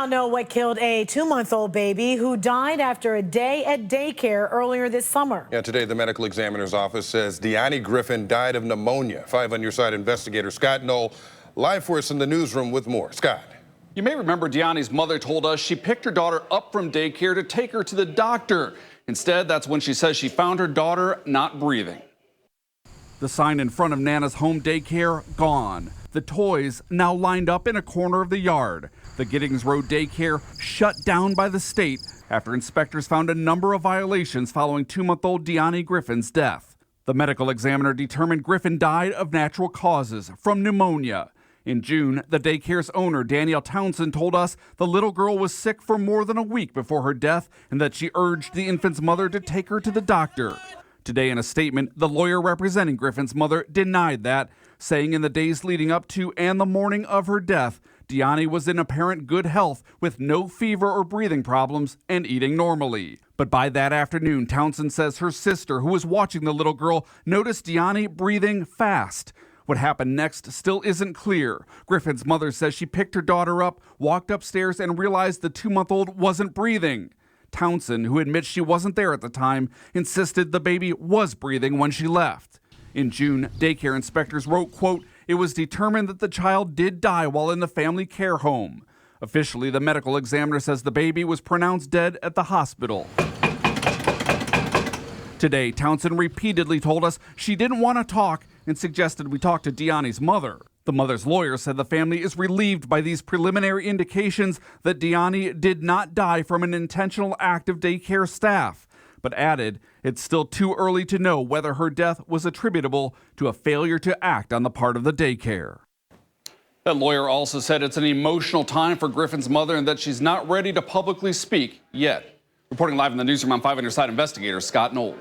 now know what killed a 2-month-old baby who died after a day at daycare earlier this summer. Yeah, today the medical examiner's office says Di'Yanni Griffin died of pneumonia. 5 on your side investigator Scott Knoll live for us in the newsroom with more. Scott. You may remember Di'Yanni's mother told us she picked her daughter up from daycare to take her to the doctor. Instead, that's when she says she found her daughter not breathing. The sign in front of Nana's home daycare gone. The toys now lined up in a corner of the yard. The Giddings Road daycare shut down by the state after inspectors found a number of violations following 2-month-old Di'Yanni Griffin's death. The medical examiner determined Griffin died of natural causes from pneumonia. In June, the daycare's owner, Danielle Townsend, told us the little girl was sick for more than a week before her death and that she urged the infant's mother to take her to the doctor. Today, in a statement, the lawyer representing Griffin's mother denied that, saying in the days leading up to and the morning of her death, Di'Yanni was in apparent good health with no fever or breathing problems and eating normally. But by that afternoon, Townsend says her sister, who was watching the little girl, noticed Di'Yanni breathing fast. What happened next still isn't clear. Griffin's mother says she picked her daughter up, walked upstairs, and realized the 2-month-old wasn't breathing. Townsend, who admits she wasn't there at the time, insisted the baby was breathing when she left. In June, daycare inspectors wrote, quote, "It was determined that the child did die while in the family care home." Officially, the medical examiner says the baby was pronounced dead at the hospital. Today, Townsend repeatedly told us she didn't want to talk and suggested we talk to Di'Yanni's mother. The mother's lawyer said the family is relieved by these preliminary indications that Di'Yanni did not die from an intentional act of daycare staff, but added it's still too early to know whether her death was attributable to a failure to act on the part of the daycare. That lawyer also said it's an emotional time for Griffin's mother and that she's not ready to publicly speak yet. Reporting live in the newsroom, I'm 5 on your side investigator Scott Knoll.